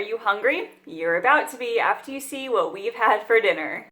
you hungry? You're about to be after you see what we've had for dinner.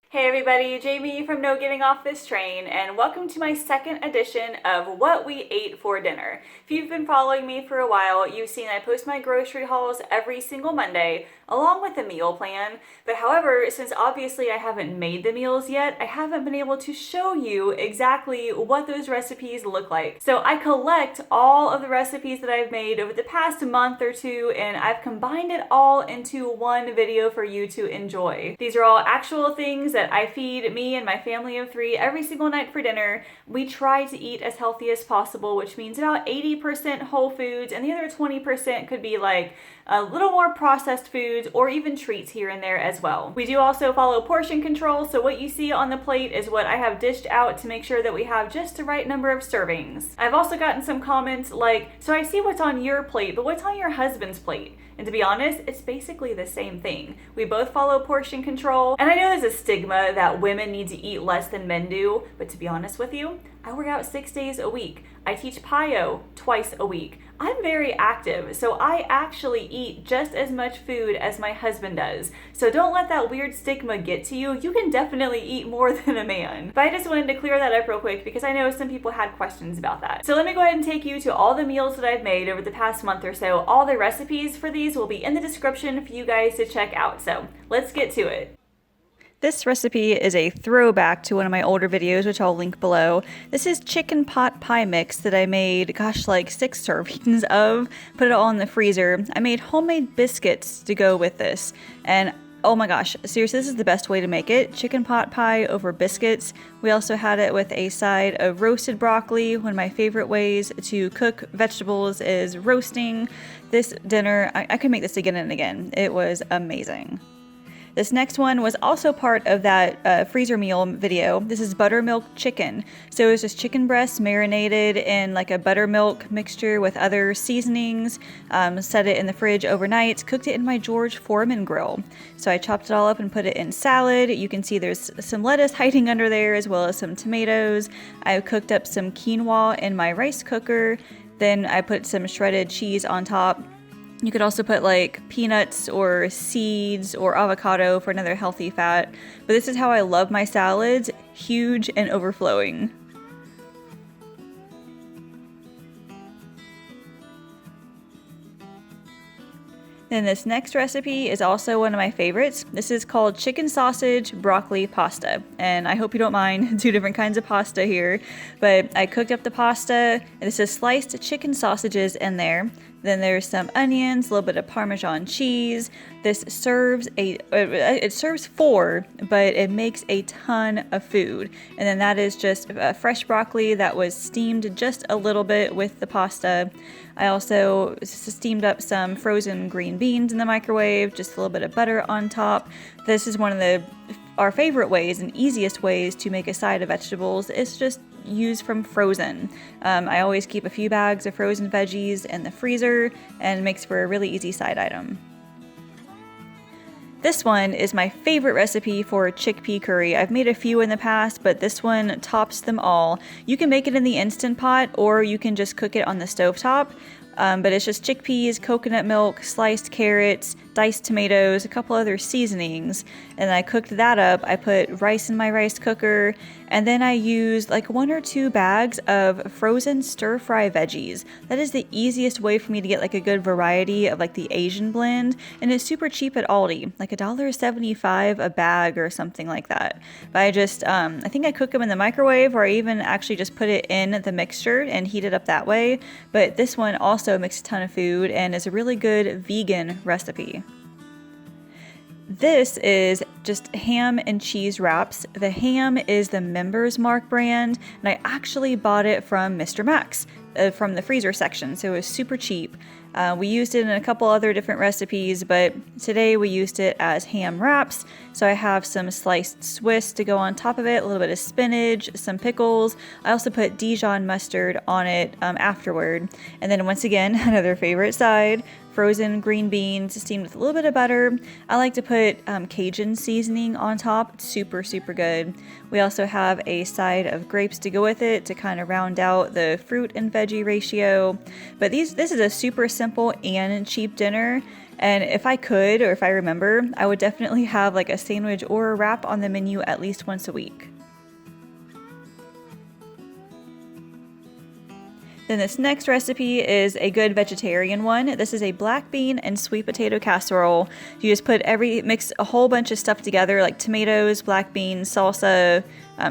Hey everybody, Jamie from No Getting Off This Train, and welcome to my second edition of What We Ate for Dinner. If you've been following me for a while, you've seen I post my grocery hauls every single Monday, along with a meal plan. But however, since obviously I haven't made the meals yet, I haven't been able to show you exactly what those recipes look like. So I collect all of the recipes that I've made over the past month or two, and I've combined it all into one video for you to enjoy. These are all actual things that I feed me and my family of 3 every single night for dinner. We try to eat as healthy as possible, which means about 80% whole foods, and the other 20% could be like a little more processed foods or even treats here and there as well. We do also follow portion control, so what you see on the plate is what I have dished out to make sure that we have just the right number of servings. I've also gotten some comments like, so I see what's on your plate, but what's on your husband's plate? And to be honest, it's basically the same thing. We both follow portion control, and I know there's a stigma that women need to eat less than men do, but to be honest with you, I work out 6 days a week. I teach PiYo twice a week. I'm very active, so I actually eat just as much food as my husband does. So don't let that weird stigma get to you. You can definitely eat more than a man. But I just wanted to clear that up real quick because I know some people had questions about that. So let me go ahead and take you to all the meals that I've made over the past month or so. All the recipes for these will be in the description for you guys to check out. So let's get to it. This recipe is a throwback to one of my older videos, which I'll link below. This is chicken pot pie mix that I made, gosh, like 6 servings of. Put it all in the freezer. I made homemade biscuits to go with this. And oh my gosh, seriously, this is the best way to make it. Chicken pot pie over biscuits. We also had it with a side of roasted broccoli. One of my favorite ways to cook vegetables is roasting. This dinner, I could make this again and again. It was amazing. This next one was also part of that freezer meal video. This is buttermilk chicken. So it's just chicken breast marinated in like a buttermilk mixture with other seasonings. Set it in the fridge overnight. Cooked it in my George Foreman grill. So I chopped it all up and put it in salad. You can see there's some lettuce hiding under there as well as some tomatoes. I cooked up some quinoa in my rice cooker. Then I put some shredded cheese on top. You could also put like peanuts or seeds or avocado for another healthy fat. But this is how I love my salads, huge and overflowing. Then this next recipe is also one of my favorites. This is called chicken sausage broccoli pasta. And I hope you don't mind 2 different kinds of pasta here. But I cooked up the pasta, and this is sliced chicken sausages in there. Then there's some onions, a little bit of Parmesan cheese. This serves it serves 4, but it makes a ton of food. And then that is just fresh broccoli that was steamed just a little bit with the pasta. I also steamed up some frozen green beans in the microwave, just a little bit of butter on top. This is one of our favorite ways and easiest ways to make a side of vegetables. It's just use from frozen. I always keep a few bags of frozen veggies in the freezer, and it makes for a really easy side item. This one is my favorite recipe for chickpea curry. I've made a few in the past, but this one tops them all. You can make it in the Instant Pot, or you can just cook it on the stovetop. But it's just chickpeas, coconut milk, sliced carrots, diced tomatoes, a couple other seasonings, and I cooked that up. I put rice in my rice cooker, and then I used like 1 or 2 bags of frozen stir-fry veggies. That is the easiest way for me to get like a good variety of like the Asian blend, and it's super cheap at Aldi, like $1.75 a bag or something like that. But I just, I think I cook them in the microwave, or I even actually just put it in the mixture and heat it up that way. But this one also makes a ton of food and is a really good vegan recipe. This is just ham and cheese wraps. The ham is the Members Mark brand, and I actually bought it from Mr. Max from the freezer section, so it was super cheap. We used it in a couple other different recipes, but today we used it as ham wraps. So I have some sliced Swiss to go on top of it, a little bit of spinach, some pickles. I also put Dijon mustard on it afterward. And then once again, another favorite side, frozen green beans steamed with a little bit of butter. I like to put Cajun seasoning on top. It's super, super good. We also have a side of grapes to go with it to kind of round out the fruit and veggie ratio. But this is a super simple and cheap dinner. And if I could, or if I remember, I would definitely have like a sandwich or a wrap on the menu at least once a week. Then this next recipe is a good vegetarian one. This is a black bean and sweet potato casserole. You just mix a whole bunch of stuff together like tomatoes, black beans, salsa,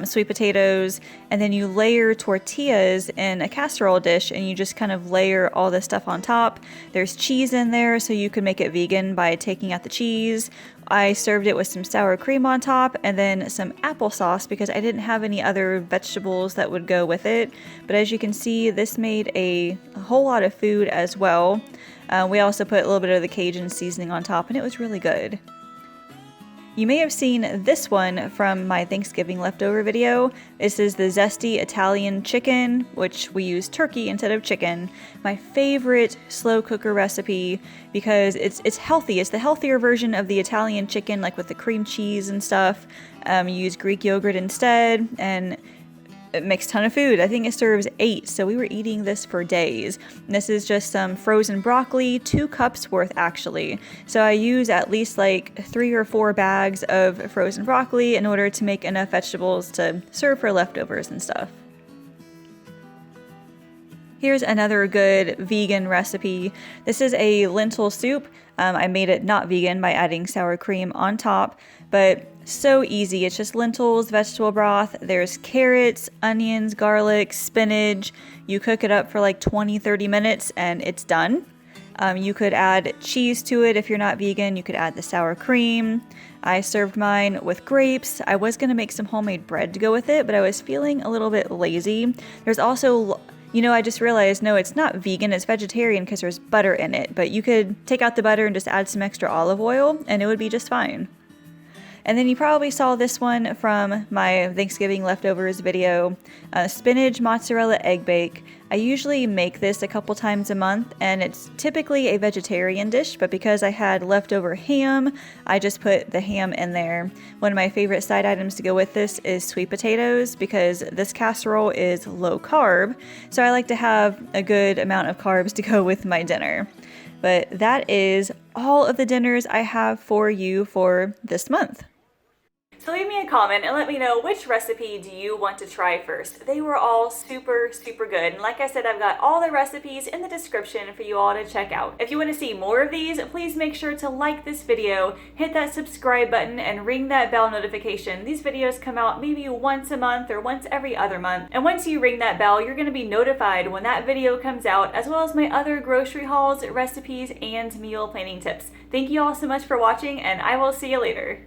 sweet potatoes, and then you layer tortillas in a casserole dish and you just kind of layer all this stuff on top. There's cheese in there, so you can make it vegan by taking out the cheese. I served it with some sour cream on top and then some applesauce because I didn't have any other vegetables that would go with it. But as you can see, this made a whole lot of food as well. We also put a little bit of the Cajun seasoning on top and it was really good. You may have seen this one from my Thanksgiving leftover video. This is the zesty Italian chicken, which we use turkey instead of chicken. My favorite slow cooker recipe because it's healthy. It's the healthier version of the Italian chicken, like with the cream cheese and stuff. You use Greek yogurt instead, and it makes a ton of food. I think it serves 8, so we were eating this for days. And this is just some frozen broccoli, 2 cups worth actually. So I use at least like 3 or 4 bags of frozen broccoli in order to make enough vegetables to serve for leftovers and stuff. Here's another good vegan recipe. This is a lentil soup. I made it not vegan by adding sour cream on top, but so easy. It's just lentils, vegetable broth. There's carrots, onions, garlic, spinach. You cook it up for like 20-30 minutes and it's done. You could add cheese to it if you're not vegan. You could add the sour cream. I served mine with grapes. I was going to make some homemade bread to go with it, but I was feeling a little bit lazy. There's also, I just realized, no, it's not vegan, it's vegetarian because there's butter in it. But you could take out the butter and just add some extra olive oil and it would be just fine. And then you probably saw this one from my Thanksgiving leftovers video, spinach mozzarella egg bake. I usually make this a couple times a month and it's typically a vegetarian dish, but because I had leftover ham, I just put the ham in there. One of my favorite side items to go with this is sweet potatoes because this casserole is low carb, so I like to have a good amount of carbs to go with my dinner. But that is all of the dinners I have for you for this month. So leave me a comment and let me know which recipe do you want to try first. They were all super, super good. And like I said, I've got all the recipes in the description for you all to check out. If you want to see more of these, please make sure to like this video, hit that subscribe button, and ring that bell notification. These videos come out maybe once a month or once every other month. And once you ring that bell, you're going to be notified when that video comes out, as well as my other grocery hauls, recipes, and meal planning tips. Thank you all so much for watching, and I will see you later.